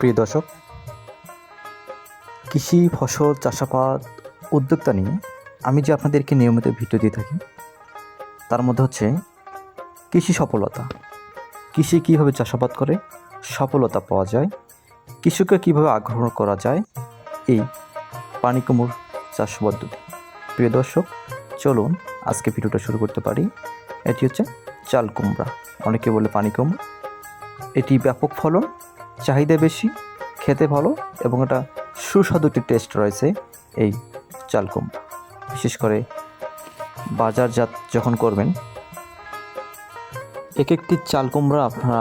প্রিয় দর্শক, কৃষি ফসল চাষাবাদ উদ্যোক্তা নিয়ে আমি যে আপনাদেরকে নিয়মিত ভিডিও দিয়ে থাকি, তার মধ্যে হচ্ছে কৃষি সফলতা। কৃষি কীভাবে চাষাবাদ করে সফলতা পাওয়া যায়, কৃষককে কীভাবে আগ্রহ করা যায়, এই পানি কুমড় চাষ পদ্ধতি। প্রিয় দর্শক, চলুন আজকে ভিডিওটা শুরু করতে পারি। এটি হচ্ছে চাল কুমড়া, অনেকে বলে পানি কুমড়ো। এটি ব্যাপক ফলন, চাহিদা বেশি, খেতে ভালো এবং এটা সুস্বাদু একটি টেস্ট রয়েছে এই চাল কুমড়া। বিশেষ করে বাজারজাত যখন করবেন, এক একটি চাল কুমড়া আপনারা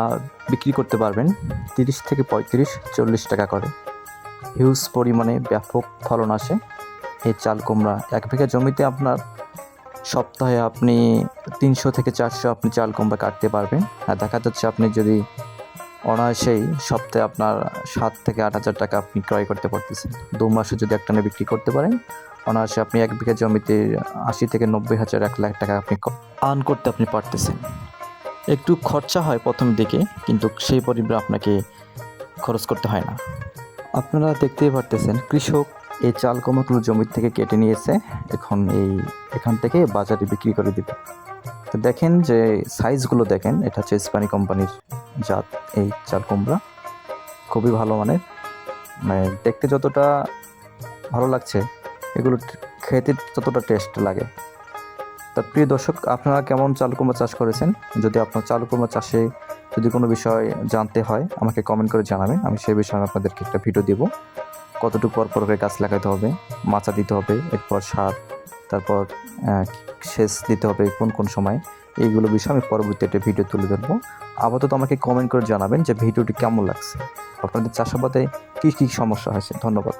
বিক্রি করতে পারবেন 30 থেকে 35-40 টাকা করে। হিউজ পরিমাণে ব্যাপক ফলন আসে এই চাল কুমড়া। 1 বিঘা জমিতে আপনার সপ্তাহে আপনি 300 থেকে 400 আপনি চাল কুমড়া কাটতে পারবেন। আর দেখা যাচ্ছে আপনি যদি অনায়াসেই সপ্তাহে আপনার 7 থেকে 8 হাজার টাকা আপনি ক্রয় করতে পারতেছেন। 2 মাসে যদি একটানা বিক্রি করতে পারেন, অনায়াসে আপনি 1 বিঘা জমিতে 80 থেকে 90 হাজার 1 লাখ টাকা আপনি আর্ন করতে আপনি পারতেছেন। একটু খরচা হয় প্রথম দিকে, কিন্তু সেই পরিমাণে আপনাকে খরচ করতে হয় না। আপনারা দেখতেই পারতেছেন কৃষক এই চাল কুমড়াগুলো জমি থেকে কেটে নিয়েছে, এখন এখান থেকে বাজারে বিক্রি করে দিবে। তো দেখেন যে সাইজগুলো দেখেন, এটা হচ্ছে স্প্যানি কোম্পানির জাত এই চাল কুমড়া, খুবই ভালো মানের। মানে দেখতে যতটা ভালো লাগছে, এগুলো খেতে ততটা টেস্ট লাগে। তা প্রিয় দর্শক, আপনারা কেমন চাল কুমড়া চাষ করেছেন? যদি আপনার চাল কুমড়া চাষে যদি কোনো বিষয় জানতে হয়, আমাকে কমেন্ট করে জানাবেন। আমি সেই বিষয়ে আপনাদেরকে একটা ভিডিও দেবো। কতটুকু পর করে গাছ লাগাতে হবে, মাচা দিতে হবে, এরপর সার, তারপর সেচ দিতে হবে কোন কোন সময়, এইগুলো বিষয়ে আমি পরবর্তী একটা ভিডিও তুলে ধরবো। আপাতত আমাকে কমেন্ট করে জানাবেন যে ভিডিওটি কেমন লাগছে, আপনাদের চাষাবাদে কী কী সমস্যা হয়েছে। ধন্যবাদ।